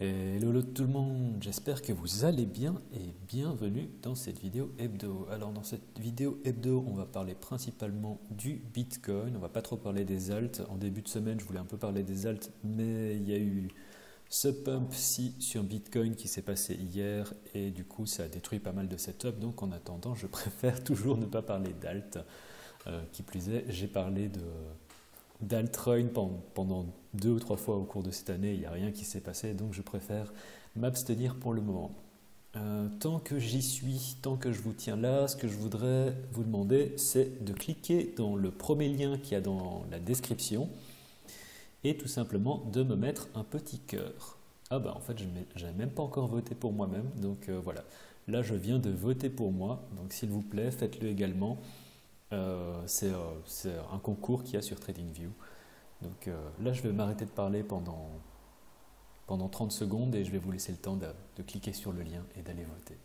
Hello tout le monde, j'espère que vous allez bien et bienvenue dans cette vidéo hebdo. Alors dans cette vidéo hebdo, on va parler principalement du Bitcoin, on va pas trop parler des alts. En début de semaine, je voulais un peu parler des alts, mais il y a eu ce pump-ci sur Bitcoin qui s'est passé hier et du coup ça a détruit pas mal de setup. Donc en attendant, je préfère toujours ne pas parler d'alt. Qui plus est, j'ai parlé d'altcoin pendant 2 ou 3 fois au cours de cette année, il n'y a rien qui s'est passé, donc je préfère m'abstenir pour le moment. Tant que j'y suis, tant que je vous tiens là, ce que je voudrais vous demander, c'est de cliquer dans le premier lien qu'il y a dans la description et tout simplement de me mettre un petit cœur. Ah bah en fait, je n'avais même pas encore voté pour moi-même, donc voilà. Là, je viens de voter pour moi, donc s'il vous plaît, faites-le également. C'est un concours qu'il y a sur TradingView. Donc là, je vais m'arrêter de parler pendant 30 secondes et je vais vous laisser le temps de cliquer sur le lien et d'aller voter.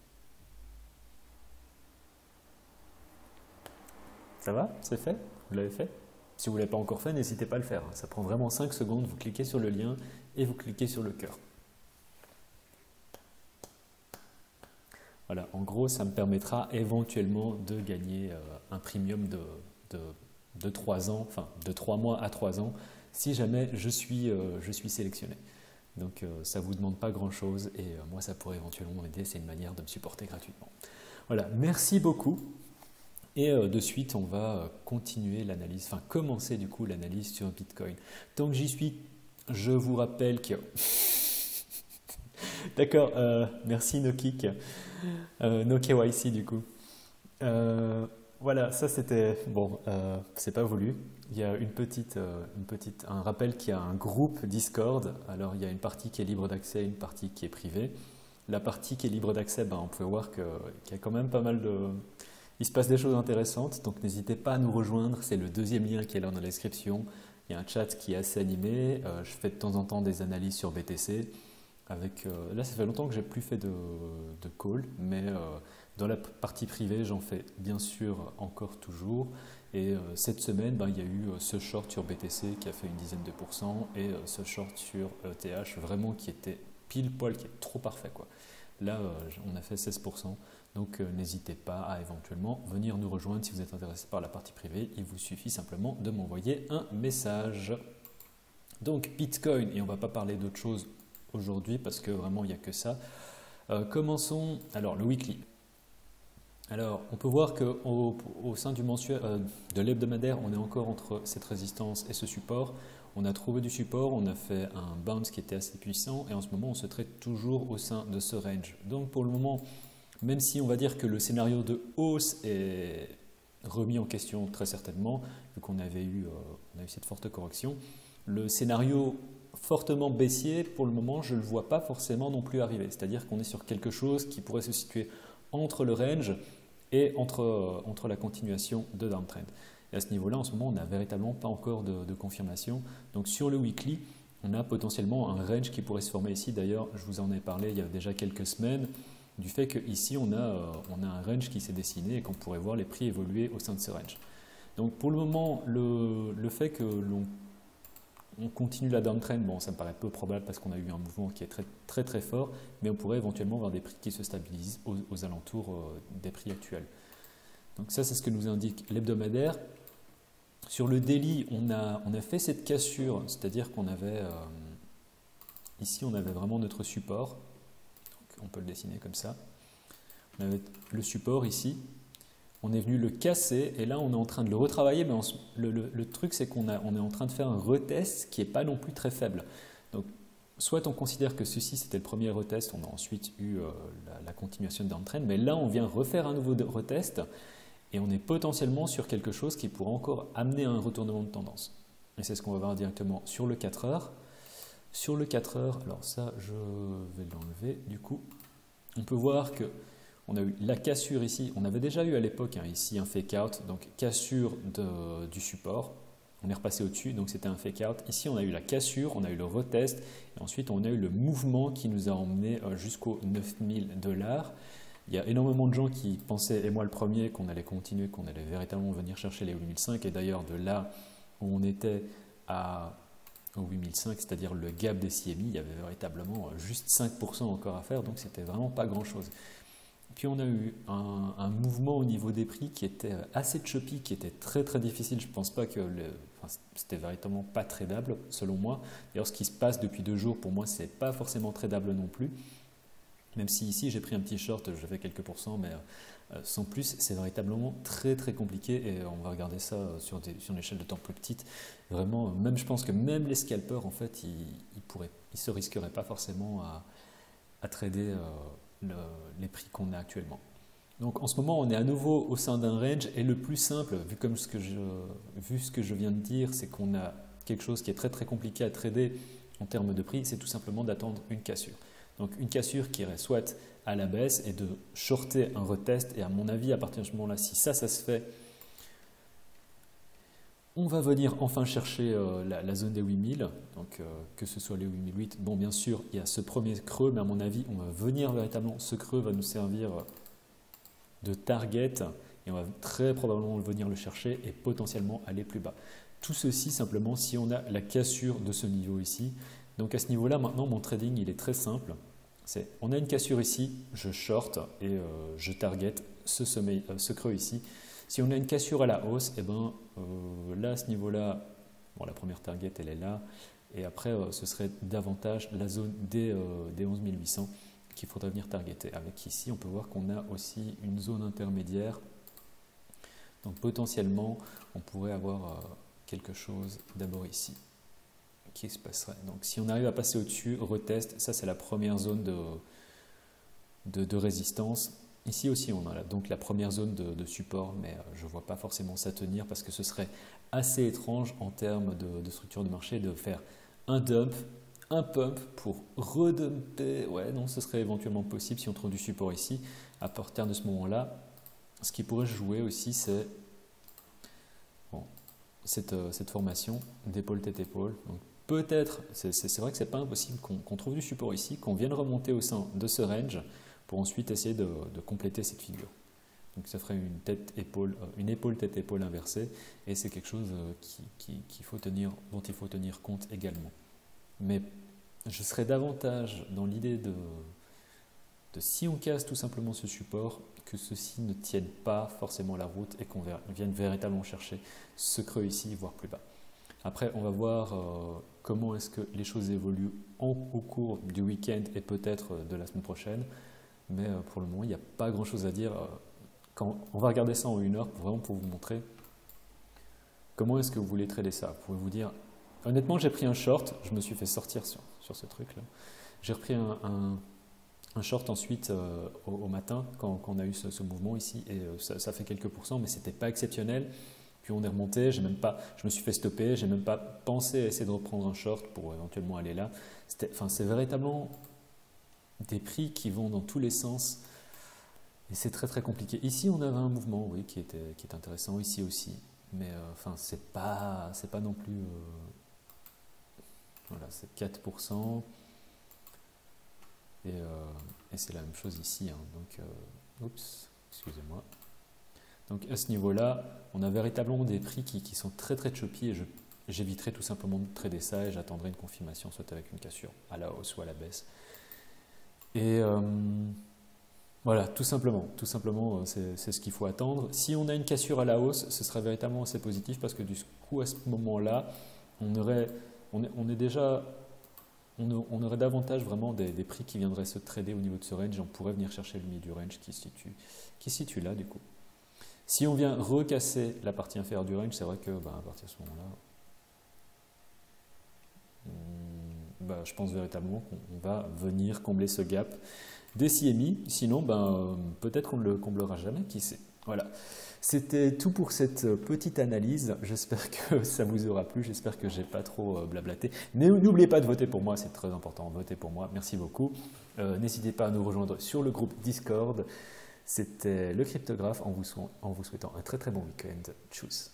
Ça va? C'est fait? Vous l'avez fait? Si vous ne l'avez pas encore fait, n'hésitez pas à le faire. Ça prend vraiment 5 secondes. Vous cliquez sur le lien et vous cliquez sur le cœur. Voilà, en gros, ça me permettra éventuellement de gagner un premium de 3 ans, enfin de 3 mois à 3 ans, si jamais je suis sélectionné. Donc ça ne vous demande pas grand-chose et moi, ça pourrait éventuellement m'aider. C'est une manière de me supporter gratuitement. Voilà, merci beaucoup. Et de suite, on va continuer l'analyse, enfin commencer du coup l'analyse sur Bitcoin. Tant que j'y suis, je vous rappelle que... D'accord, merci NoKick. No KYC du coup. Voilà, ça c'était bon, c'est pas voulu. Il y a un rappel qu'il y a un groupe Discord. Alors il y a une partie qui est libre d'accès, une partie qui est privée. La partie qui est libre d'accès, ben, on peut voir qu'il y a quand même pas mal de, il se passe des choses intéressantes. Donc n'hésitez pas à nous rejoindre. C'est le deuxième lien qui est là dans la description. Il y a un chat qui est assez animé. Je fais de temps en temps des analyses sur BTC. Là, ça fait longtemps que j'ai plus fait de call, mais dans la partie privée, j'en fais bien sûr encore toujours. Et cette semaine, ben, il y a eu ce short sur BTC qui a fait une dizaine de pourcents et ce short sur ETH vraiment qui était pile poil, qui est trop parfait, quoi. Là, on a fait 16%. Donc, n'hésitez pas à éventuellement venir nous rejoindre si vous êtes intéressé par la partie privée. Il vous suffit simplement de m'envoyer un message. Donc, Bitcoin, et on ne va pas parler d'autre chose aujourd'hui parce que vraiment il n'y a que ça. Commençons. Alors le weekly. Alors on peut voir qu'au sein du mensuel, de l'hebdomadaire, on est encore entre cette résistance et ce support. On a trouvé du support, on a fait un bounce qui était assez puissant et en ce moment on se traite toujours au sein de ce range. Donc pour le moment, même si on va dire que le scénario de hausse est remis en question très certainement, vu qu'on avait eu cette forte correction, le scénario fortement baissier, pour le moment, je ne le vois pas forcément non plus arriver. C'est-à-dire qu'on est sur quelque chose qui pourrait se situer entre le range et entre la continuation de downtrend. Et à ce niveau-là, en ce moment, on n'a véritablement pas encore de confirmation. Donc sur le weekly, on a potentiellement un range qui pourrait se former ici. D'ailleurs, je vous en ai parlé il y a déjà quelques semaines, du fait qu'ici, on a un range qui s'est dessiné et qu'on pourrait voir les prix évoluer au sein de ce range. Donc pour le moment, le fait que on continue la downtrend, bon, ça me paraît peu probable parce qu'on a eu un mouvement qui est très très très fort, mais on pourrait éventuellement voir des prix qui se stabilisent aux alentours des prix actuels. Donc ça, c'est ce que nous indique l'hebdomadaire. Sur le daily, on a fait cette cassure, c'est-à-dire qu'on avait ici, on avait vraiment notre support. Donc, on peut le dessiner comme ça. On avait le support ici. On est venu le casser et là on est en train de le retravailler, mais le truc c'est qu'on est en train de faire un retest qui n'est pas non plus très faible. Donc soit on considère que ceci c'était le premier retest, on a ensuite eu la continuation de downtrend, mais là on vient refaire un nouveau retest et on est potentiellement sur quelque chose qui pourrait encore amener à un retournement de tendance. Et c'est ce qu'on va voir directement sur le 4 heures. Sur le 4 heures, alors ça je vais l'enlever du coup, on peut voir que on a eu la cassure ici, on avait déjà eu à l'époque ici un fake out, donc cassure du support, on est repassé au-dessus, donc c'était un fake out. Ici on a eu la cassure, on a eu le retest, et ensuite on a eu le mouvement qui nous a emmené jusqu'aux 9000 $. Il y a énormément de gens qui pensaient, et moi le premier, qu'on allait continuer, qu'on allait véritablement venir chercher les 8005, et d'ailleurs de là où on était au 8005, c'est-à-dire le gap des CMI, il y avait véritablement juste 5% encore à faire, donc c'était vraiment pas grand-chose. Puis on a eu un mouvement au niveau des prix qui était assez choppy, qui était très très difficile. Je ne pense pas que c'était véritablement pas tradable selon moi. D'ailleurs, ce qui se passe depuis 2 jours, pour moi, c'est pas forcément tradable non plus. Même si ici j'ai pris un petit short, je fais quelques pourcents, mais sans plus, c'est véritablement très très compliqué et on va regarder ça sur une échelle de temps plus petite. Vraiment, même je pense que même les scalpers, en fait, ils se risqueraient pas forcément à trader les prix qu'on a actuellement. Donc en ce moment, on est à nouveau au sein d'un range et le plus simple, vu ce que je viens de dire, c'est qu'on a quelque chose qui est très très compliqué à trader en termes de prix, c'est tout simplement d'attendre une cassure. Donc une cassure qui irait soit à la baisse et de shorter un retest. Et à mon avis, à partir de ce moment-là, si ça se fait, on va venir enfin chercher la zone des 8000, donc que ce soit les 8008. Bon, bien sûr, il y a ce premier creux, mais à mon avis, on va venir véritablement, ce creux va nous servir de target et on va très probablement venir le chercher et potentiellement aller plus bas. Tout ceci simplement si on a la cassure de ce niveau ici. Donc à ce niveau-là, maintenant, mon trading, il est très simple. On a une cassure ici, je short et je target ce creux ici. Si on a une cassure à la hausse, et ben, là, à ce niveau-là, bon, la première target, elle est là. Et après, ce serait davantage la zone des 11800 qu'il faudrait venir targeter. Avec ici, on peut voir qu'on a aussi une zone intermédiaire. Donc potentiellement, on pourrait avoir quelque chose d'abord ici qui se passerait. Donc si on arrive à passer au-dessus, retest, ça c'est la première zone de résistance. Ici aussi, on a donc la première zone de support, mais je ne vois pas forcément ça tenir parce que ce serait assez étrange en termes de structure de marché de faire un dump, un pump pour redumper. Ouais, non, ce serait éventuellement possible si on trouve du support ici. À partir de ce moment-là, ce qui pourrait jouer aussi, c'est bon, cette formation d'épaule tête épaule. Donc peut-être, c'est vrai que ce n'est pas impossible qu'on trouve du support ici, qu'on vienne remonter au sein de ce range pour ensuite essayer de compléter cette figure. Donc ça ferait une épaule tête épaule inversée et c'est quelque chose dont il faut tenir compte également. Mais je serais davantage dans l'idée de si on casse tout simplement ce support, que ceci ne tienne pas forcément la route et qu'on vienne véritablement chercher ce creux ici, voire plus bas. Après, on va voir comment est-ce que les choses évoluent au cours du week-end et peut-être de la semaine prochaine. Mais pour le moment, il n'y a pas grand-chose à dire. On va regarder ça en 1 heure, vraiment pour vous montrer comment est-ce que vous voulez trader ça. Vous pouvez vous dire, honnêtement, j'ai pris un short, je me suis fait sortir sur ce truc-là. J'ai repris un short ensuite au matin quand on a eu ce mouvement ici et ça fait quelques pourcents, mais ce n'était pas exceptionnel. Puis on est remonté, je me suis fait stopper, je n'ai même pas pensé à essayer de reprendre un short pour éventuellement aller là. C'est véritablement des prix qui vont dans tous les sens et c'est très très compliqué. Ici on avait un mouvement oui, qui est intéressant, ici aussi, mais c'est pas non plus voilà, c'est 4% et c'est la même chose ici, hein. Donc oups, excusez-moi. Donc à ce niveau-là, on a véritablement des prix qui sont très très choppy et j'éviterai tout simplement de trader ça et j'attendrai une confirmation soit avec une cassure à la hausse ou à la baisse. Et voilà, tout simplement c'est ce qu'il faut attendre. Si on a une cassure à la hausse, ce sera véritablement assez positif parce que du coup à ce moment-là, on aurait davantage vraiment des prix qui viendraient se trader au niveau de ce range et on pourrait venir chercher le milieu du range qui se situe là du coup. Si on vient recasser la partie inférieure du range, c'est vrai que à partir de ce moment-là, je pense véritablement qu'on va venir combler ce gap des CMI. Sinon, peut-être qu'on ne le comblera jamais, qui sait. Voilà. C'était tout pour cette petite analyse. J'espère que ça vous aura plu. J'espère que je n'ai pas trop blablaté. N'oubliez pas de voter pour moi, c'est très important. Votez pour moi. Merci beaucoup. N'hésitez pas à nous rejoindre sur le groupe Discord. C'était le cryptographe en vous souhaitant un très très bon week-end. Tchuss.